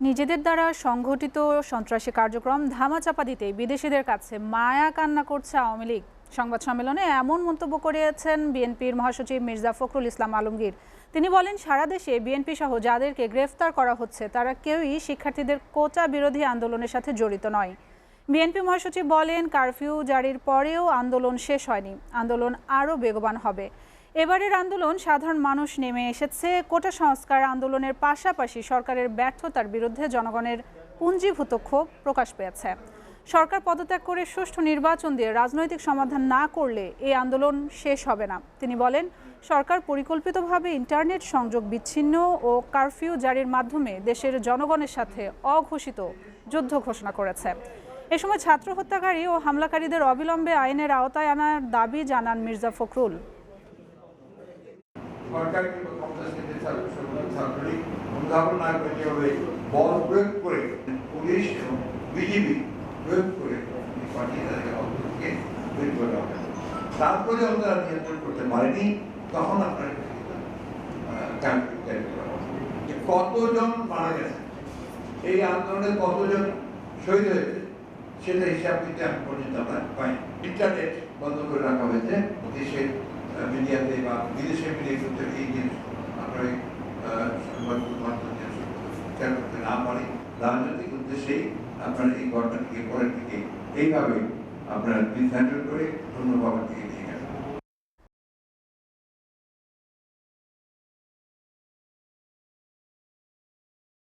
নিজেদের দ্বারা সংঘটিত সন্ত্রাসী কার্যক্রম ধামাচাপা দিতে বিদেশিদের কাছে মায়া কান্না করছে আওয়ামী লীগ। সংবাদ সম্মেলনে এমন মন্তব্য করেছেন বিএনপির মহাসচিব মির্জা ফখরুল ইসলাম আলমগীর। তিনি বলেন, সারা দেশে বিএনপি সহ যাদেরকে গ্রেফতার করা হচ্ছে তারা কেউই শিক্ষার্থীদের কোটা বিরোধী আন্দোলনের সাথে জড়িত নয়। বিএনপি মহাসচিব বলেন, কারফিউ জারির পরেও আন্দোলন শেষ হয়নি, আন্দোলন আরও বেগবান হবে। এবারের আন্দোলন সাধারণ মানুষ নেমে এসেছে। কোটা সংস্কার আন্দোলনের পাশাপাশি সরকারের ব্যর্থতার বিরুদ্ধে জনগণের পুঞ্জীভূত ক্ষোভ প্রকাশ পেয়েছে। সরকার পদত্যাগ করে সুষ্ঠু নির্বাচন দিয়ে রাজনৈতিক সমাধান না করলে এই আন্দোলন শেষ হবে না। তিনি বলেন, সরকার পরিকল্পিতভাবে ইন্টারনেট সংযোগ বিচ্ছিন্ন ও কারফিউ জারির মাধ্যমে দেশের জনগণের সাথে অঘোষিত যুদ্ধ ঘোষণা করেছে। এ সময় ছাত্র হত্যাকারী ও হামলাকারীদের অবিলম্বে আইনের আওতায় আনার দাবি জানান মির্জা ফখরুল। সরকার কিংবা ক্ষমতাসীনদের ছাত্রলীগ অনুধাবন না করে যেভাবে বল প্রয়োগ করে পুলিশ এবং বিজিবি প্রয়োগ করে পাঠিয়ে তাদেরকে অন্তকে বের করে দেওয়া হয়, তারপরে যখন তারা নিয়ন্ত্রণ করতে পারেনি তখন আপনার কতজন মারা গেছে, এই আন্দোলনে কতজন শহীদ হয়েছে সেটা হিসাব কিন্তু এখন পর্যন্ত আমরা পাই। ইন্টারনেট বন্ধ করে রাখা হয়েছে দেশের মিডিয়াতে বা বিদেশের মিডিয়াতে এই যে আপনার সংবাদ মাধ্যম শেয়ার করতে না পারি, রাজনৈতিক উদ্দেশ্যেই আপনার এই ঘটনাটিকে পরের দিকে এইভাবে আপনারা হ্যান্ডেল করে অন্যভাবে দিকে